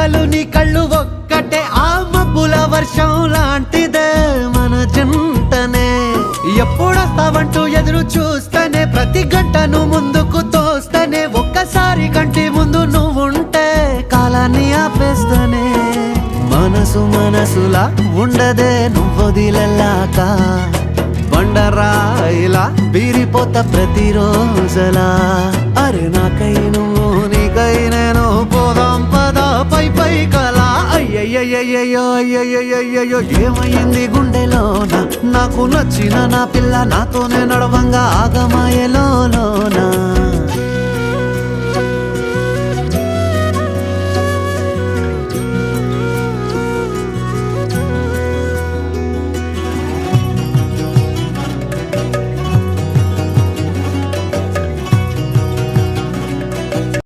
అసలు నీ కళ్ళు ఒక్కటే ఆ మబ్బుల వర్షం లాంటిదే మన జంటనే ఎప్పుడొస్తావంటూ ఎదురు చూస్తేనే ప్రతి గంటను ముందుకు తోస్తేనే ఒక్కసారి కంటి ముందు నువ్వుంటే కాలాన్ని ఆపేస్తేనే మనసు మనసులా ఉండదే నువ్వొదిలెళ్ళాక బండరాయిలా బీరిపోత ప్రతిరోజలా అరే నాకై నువ్వు నీకై నేను పోదాం పదా పై పై కలా అయ్యయ్యయ్యో అయ్యయ్యయ్యో ఏమైంది గుండెలోన నాకు నచ్చిన నా పిల్ల నాతోనే నడవంగా ఆగమాయలోనా